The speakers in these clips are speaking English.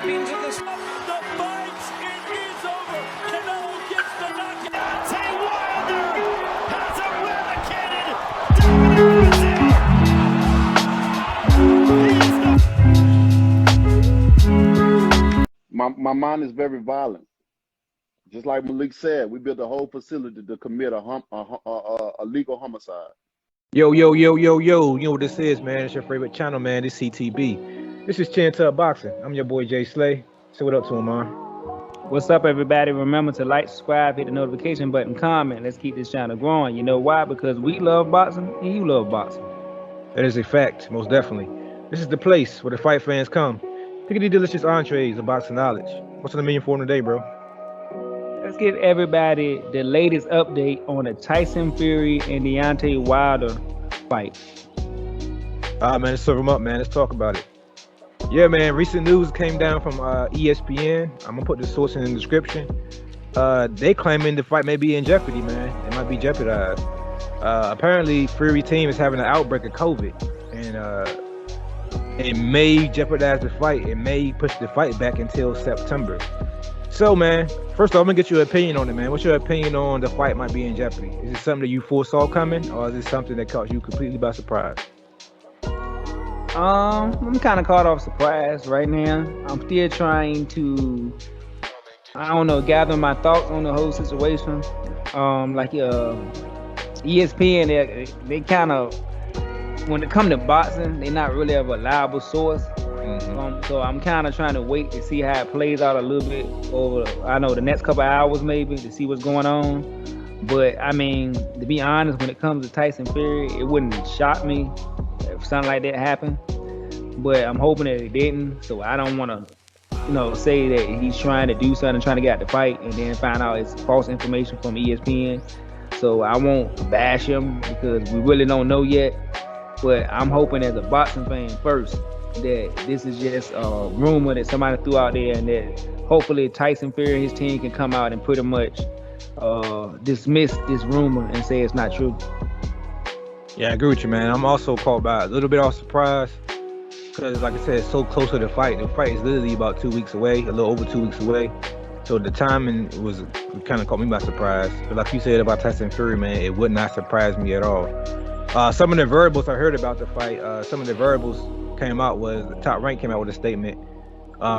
champions of this. The fight, it is over. Canelo gets the knockout. Tay Wilder has eradicated My mind is very violent. Just like Malik said, we built a whole facility to commit a legal homicide. Yo. You know what this is, man. It's your favorite channel, man. This CTB. This is Chin Tub Boxing. I'm your boy Jay Slay. Say what up to him, man. What's up, everybody? Remember to like, subscribe, hit the notification button, comment. Let's keep this channel growing. You know why? Because we love boxing and you love boxing. That is a fact, most definitely. This is the place where the fight fans come. Pick the delicious entrees of boxing knowledge. What's on the menu for him today, bro? Let's give everybody the latest update on the Tyson Fury and Deontay Wilder fight. All right, man, let's serve them up, man. Let's talk about it. Yeah, man, recent news came down from ESPN. I'm going to put the source in the description. They claiming the fight may be in jeopardy, man. It might be jeopardized. Apparently, Fury team is having an outbreak of COVID. And it may jeopardize the fight. It may push the fight back until September. So, man, first off, I'm gonna get your opinion on it, man. What's your opinion on the fight might be in jeopardy? Is it something that you foresaw coming, or is it something that caught you completely by surprise? I'm kind of caught off surprise right now. I'm still trying to, I don't know, gather my thoughts on the whole situation. ESPN, they kind of, when it comes to boxing, they're not really a reliable source. So I'm kind of trying to wait to see how it plays out a little bit over, I know, the next couple of hours maybe, to see what's going on. But I mean, to be honest, when it comes to Tyson Fury, it wouldn't shock me if something like that happened. But I'm hoping that it didn't. So I don't want to, say that he's trying to do something, trying to get out the fight, and then find out it's false information from ESPN. So I won't bash him because we really don't know yet. But I'm hoping as a boxing fan first that this is just a rumor that somebody threw out there, and that hopefully Tyson Fury and his team can come out and pretty much dismiss this rumor and say it's not true. Yeah, I agree with you, man. I'm also caught by a little bit of surprise because, like I said, it's so close to the fight. The fight is literally about 2 weeks away, a little over 2 weeks away. So the timing kind of caught me by surprise. But like you said about Tyson Fury, man, it would not surprise me at all. Some of the variables I heard about the fight, some of the variables came out was Top Rank came out with a statement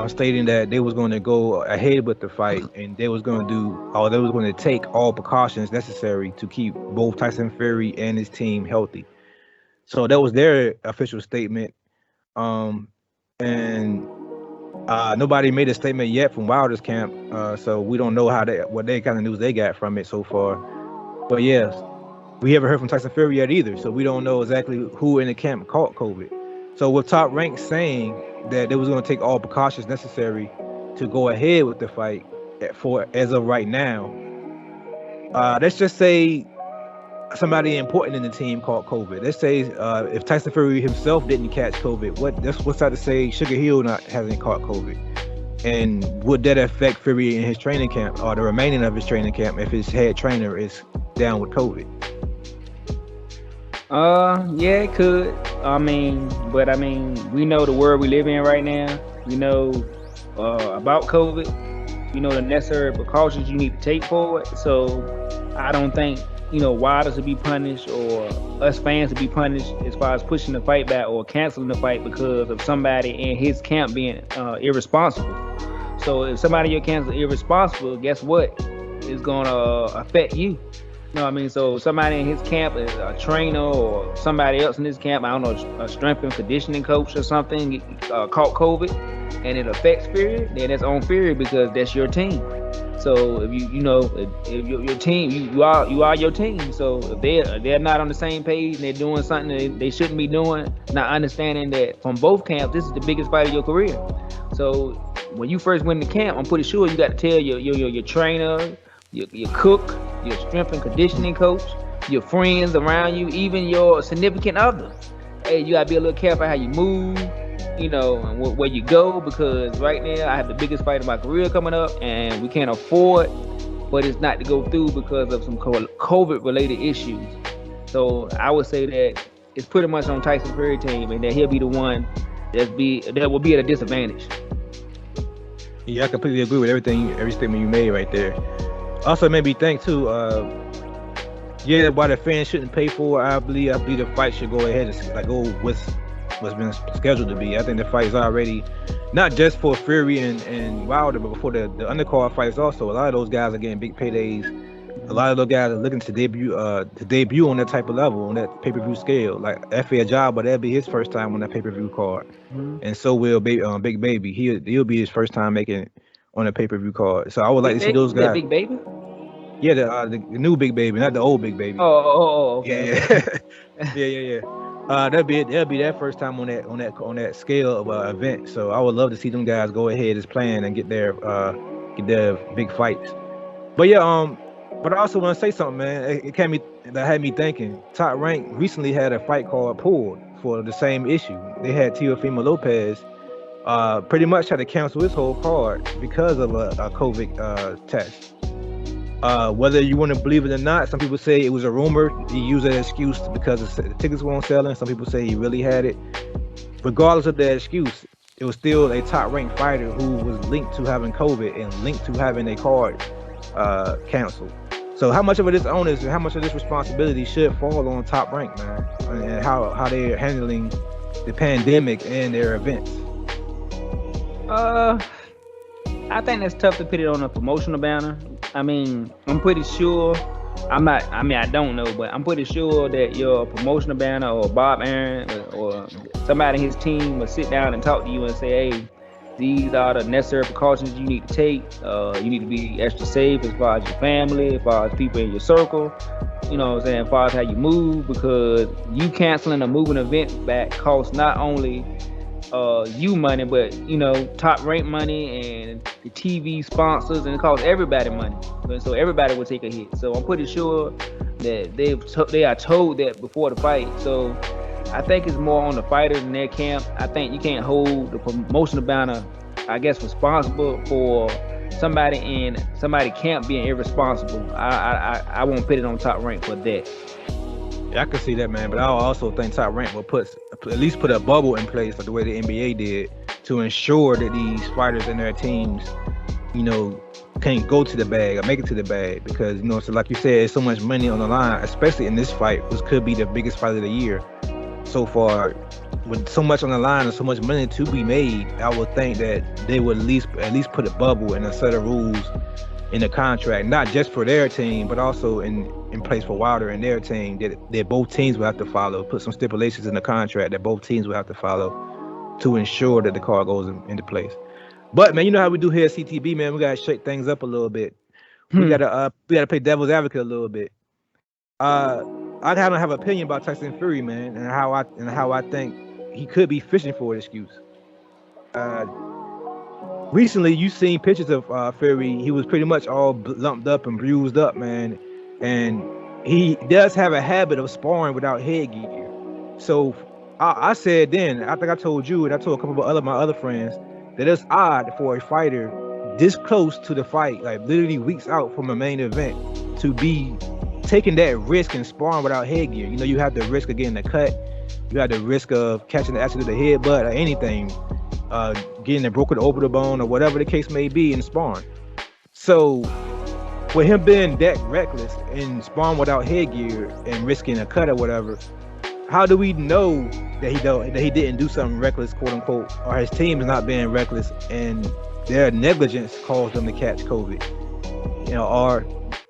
stating that they was going to go ahead with the fight, and they was going to take all precautions necessary to keep both Tyson Fury and his team healthy. So that was their official statement. Nobody made a statement yet from Wilder's camp, so we don't know what they kind of news they got from it so far. But yes, we haven't heard from Tyson Fury yet either, so we don't know exactly who in the camp caught COVID. So with Top Rank saying that they was going to take all precautions necessary to go ahead with the fight as of right now, let's just say somebody important in the team caught COVID. Let's say if Tyson Fury himself didn't catch COVID, what's that to say Sugar Hill hasn't caught COVID? And would that affect Fury in his training camp or the remaining of his training camp if his head trainer is down with COVID? Yeah, it could. We know the world we live in right now. We know about COVID. You know the necessary precautions you need to take for it. So I don't think, Wilder to be punished or us fans to be punished as far as pushing the fight back or canceling the fight because of somebody in his camp being irresponsible. So if somebody in your camp is irresponsible, guess what? It's gonna affect you. So somebody in his camp is a trainer or somebody else in his camp, I don't know, a strength and conditioning coach or something, caught COVID, and it affects Fury, then that's on Fury because that's your team. So if if your team, you are your team. So if they're not on the same page and they're doing something that they shouldn't be doing, not understanding that from both camps, this is the biggest fight of your career. So when you first went to camp, I'm pretty sure you got to tell your trainer, your cook, your strength and conditioning coach, your friends around you, even your significant other. Hey, you gotta be a little careful how you move, and where you go, because right now I have the biggest fight of my career coming up, and we can't afford for this not to go through because of some COVID-related issues. So I would say that it's pretty much on Tyson Fury team, and that he'll be the one that will be at a disadvantage. Yeah, I completely agree with every statement you made right there. Also, it made me think too. Yeah, why the fans shouldn't pay for it, I believe the fight should go ahead and like go with what's been scheduled to be. I think the fight is already not just for Fury and Wilder, but for the undercard fights also. A lot of those guys are getting big paydays. A lot of those guys are looking to debut on that type of level, on that pay-per-view scale. Like F.A. Ajaba, that'll be his first time on that pay-per-view card, and so will Big Baby. He'll be his first time making it on a pay-per-view card. So I would like to see those guys. Big Baby? Yeah, the new Big Baby, not the old Big Baby. Okay. Yeah. That'll be their first time on that scale of event. So I would love to see them guys go ahead as planned and get their big fights. But yeah, but I also want to say something, man. It had me thinking. Top Rank recently had a fight card pulled for the same issue. They had Teofimo Lopez pretty much had to cancel his whole card because of a COVID test. Whether you want to believe it or not, some people say it was a rumor. He used that excuse because the tickets weren't selling. Some people say he really had it. Regardless of that excuse, it was still a top-ranked fighter who was linked to having COVID and linked to having a card canceled. So how much of this onus and how much of this responsibility should fall on Top Rank, man, and how they're handling the pandemic and their events? I think that's tough to put it on a promotional banner. I mean, I'm pretty sure. I don't know, but I'm pretty sure that your promotional banner or Bob Aaron or somebody in his team will sit down and talk to you and say, hey, these are the necessary precautions you need to take. You need to be extra safe as far as your family, as far as people in your circle. You know what I'm saying? As far as how you move, because you canceling or moving an event back costs not only you money, but Top Rank money and the TV sponsors, and it costs everybody money. So everybody will take a hit. So I'm pretty sure that they are told that before the fight. So I think it's more on the fighters in their camp. I think you can't hold the promotional banner, I guess, responsible for somebody camp being irresponsible. I won't put it on Top Rank for that. Yeah, I can see that, man. But I also think Top Rank will at least put a bubble in place like the way the NBA did to ensure that these fighters and their teams, can't go to the bag or make it to the bag, because so like you said, there's so much money on the line, especially in this fight, which could be the biggest fight of the year so far. With so much on the line and so much money to be made, I would think that they would at least put a bubble and a set of rules in the contract, not just for their team, but also in place for Wilder and their team, that both teams will have to follow. Put some stipulations in the contract that both teams will have to follow to ensure that the card goes into place. But man, you know how we do here at CTB, man. We gotta shake things up a little bit. We gotta play devil's advocate a little bit. I kind of have an opinion about Tyson Fury, man, and how I think he could be fishing for an excuse. Recently, you've seen pictures of Fury. He was pretty much all lumped up and bruised up, man. And he does have a habit of sparring without headgear. So I said then, I think I told you, and I told a couple of my other friends, that it's odd for a fighter this close to the fight, like literally weeks out from a main event, to be taking that risk and sparring without headgear. You have the risk of getting a cut. You have the risk of catching the accident of the headbutt or anything, getting a broken orbital bone or whatever the case may be in sparring. So with him being that reckless and sparring without headgear and risking a cut or whatever, how do we know that he didn't do something reckless, quote unquote, or his team is not being reckless and their negligence caused them to catch COVID? Or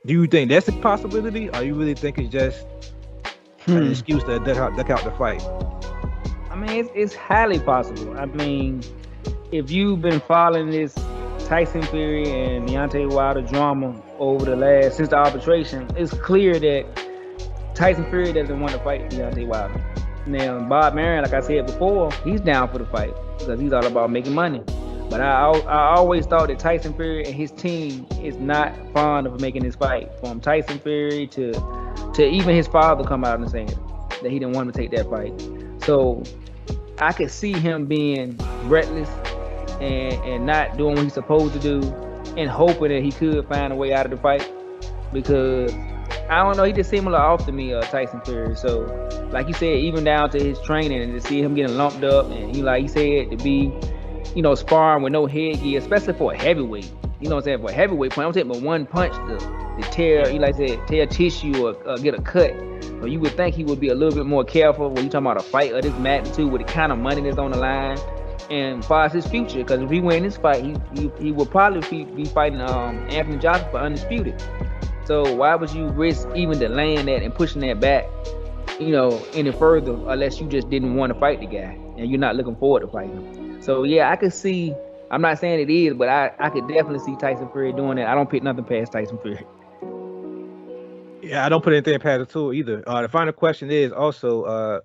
do you think that's a possibility, or you really think it's just an excuse to duck out the fight? I mean, it's highly possible. I mean, if you've been following this Tyson Fury and Deontay Wilder drama since the arbitration, it's clear that Tyson Fury doesn't want to fight Deontay Wilder. Now, Bob Aaron, like I said before, he's down for the fight because he's all about making money. But I always thought that Tyson Fury and his team is not fond of making this fight. From Tyson Fury to even his father come out and saying that he didn't want to take that fight. So I could see him being reckless and not doing what he's supposed to do and hoping that he could find a way out of the fight, because I don't know, he just seemed a little off to me, Tyson Fury. So like you said, even down to his training, and to see him getting lumped up, and he said to be sparring with no headgear, especially for a heavyweight. You know what I'm saying? For a heavyweight punch, I'm saying, but one punch to tear, like I said, tear tissue or get a cut. So you would think he would be a little bit more careful when you talking about a fight of this magnitude with the kind of money that's on the line, and as far as his future. Because if he win this fight, he will probably be fighting Anthony Joshua for undisputed. So why would you risk even delaying that and pushing that back, any further, unless you just didn't want to fight the guy and you're not looking forward to fighting him? So yeah, I could see. I'm not saying it is, but I could definitely see Tyson Fury doing that. I don't pick nothing past Tyson Fury. Yeah, I don't put anything past the tool either. The final question is also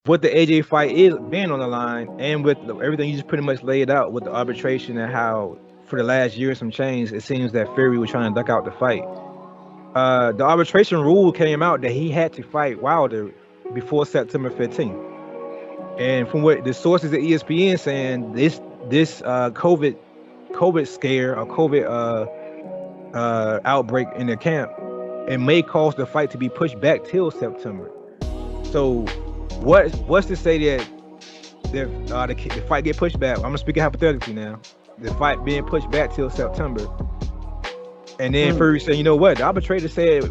with the AJ fight is being on the line, and with everything you just pretty much laid out with the arbitration and how for the last year some change, it seems that Fury was trying to duck out the fight. The arbitration rule came out that he had to fight Wilder before September 15th. And from what the sources at ESPN saying, this COVID scare or COVID outbreak in the camp, it may cause the fight to be pushed back till September. So what's to say that the fight get pushed back? I'm speaking hypothetically now. The fight being pushed back till September. And then Fury said, you know what? The arbitrator said,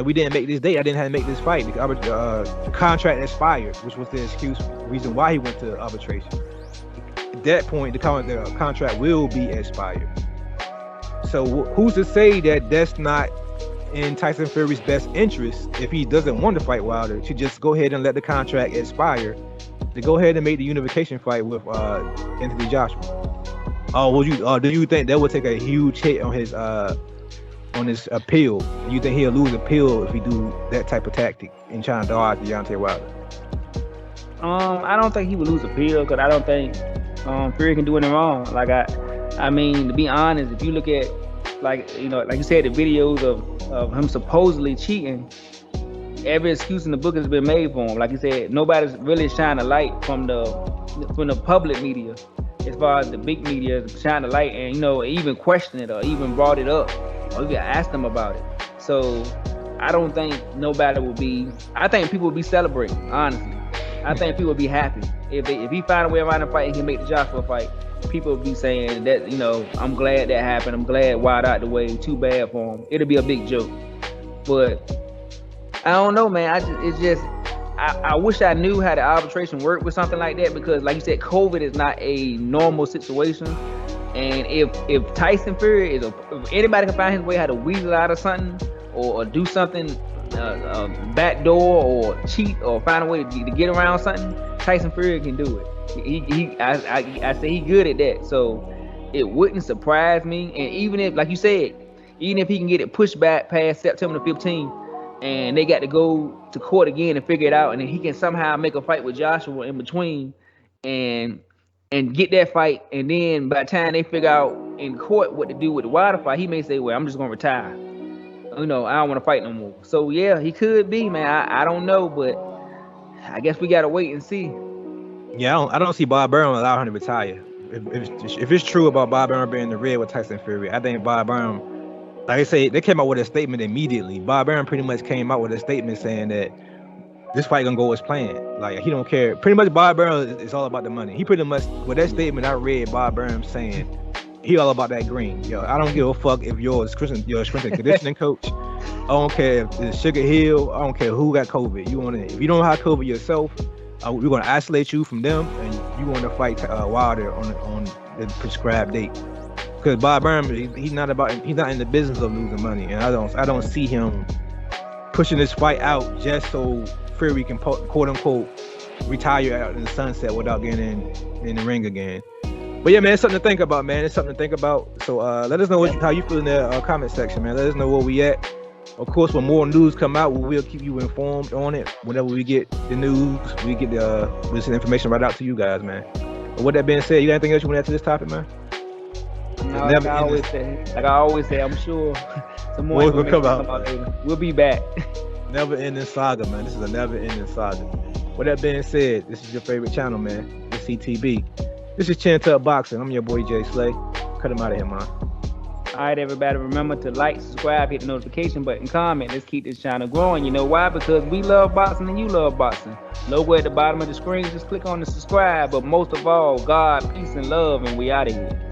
we didn't make this date. I didn't have to make this fight. The contract expired, which was the reason why he went to arbitration. At that point, the contract will be expired. So who's to say that that's not in Tyson Fury's best interest if he doesn't want to fight Wilder, to just go ahead and let the contract expire, to go ahead and make the unification fight with Anthony Joshua? Do you think that would take a huge hit on his appeal? You think he'll lose appeal if he do that type of tactic in trying to dodge Deontay Wilder? I don't think he would lose appeal, because I don't think Fury can do anything wrong. Like I mean, to be honest, if you look at like you said, the videos of him supposedly cheating, every excuse in the book has been made for him. Like you said, nobody's really shining a light from the public media, as far as the big media shine a light and even question it or even brought it up or even asked them about it. So I don't think nobody will be. I think people will be celebrating. Honestly, I think people will be happy if he find a way around the fight and can make the Joshua fight. People will be saying that, I'm glad that happened. I'm glad Wilder out the way. Too bad for him. It'll be a big joke. But I don't know, man. I wish I knew how the arbitration worked with something like that, because like you said, COVID is not a normal situation. And if Tyson Fury if anybody can find his way how to weasel out of something or do something, backdoor or cheat or find a way to get around something, Tyson Fury can do it. I say he good at that. So it wouldn't surprise me. And even if, like you said, even if he can get it pushed back past September 15th, and they got to go to court again and figure it out, and then he can somehow make a fight with Joshua in between and get that fight, and then by the time they figure out in court what to do with the Wilder fight, he may say, well, I'm just gonna retire. I don't want to fight no more. So yeah, he could be, man. I don't know, but I guess we gotta wait and see. Yeah, I don't see Bob Burnham allow him to retire. If it's true about Bob Burnham being in the red with Tyson Fury, I think Bob Burnham, like I say, they came out with a statement immediately. Bob Burnham pretty much came out with a statement saying that this fight gonna go as planned. Like, he don't care. Pretty much Bob Burnham is all about the money. He pretty much, with that statement I read, Bob Burnham saying he all about that green. Yo, I don't give a fuck if you're a strength and conditioning coach. I don't care if it's Sugar Hill. I don't care who got COVID. If you don't have COVID yourself, we're gonna isolate you from them, and you want to fight Wilder on the prescribed date. Because Bob Burnham, he's not in the business of losing money, and I don't see him pushing this fight out just so Fury can quote unquote retire out in the sunset without getting in the ring again. But yeah, man, it's something to think about, man. It's something to think about. So let us know how you feel in the comment section, man. Let us know where we at. Of course, when more news come out, we'll keep you informed on it. Whenever we get the news, we'll send information right out to you guys, man. But with that being said, you got anything else you want to add to this topic, man? No, like I always say, I'm sure some more will come out. We'll be back. Never-ending saga, man. This is a never-ending saga. With that being said, this is your favorite channel, man. This CTB. This is Chin Tuck Boxing. I'm your boy Jay Slay. Cut him out of here, man. All right, everybody, remember to like, subscribe, hit the notification button, comment. Let's keep this channel growing. You know why? Because we love boxing and you love boxing. Logo at the bottom of the screen. Just click on the subscribe. But most of all, God, peace, and love, and we out of here.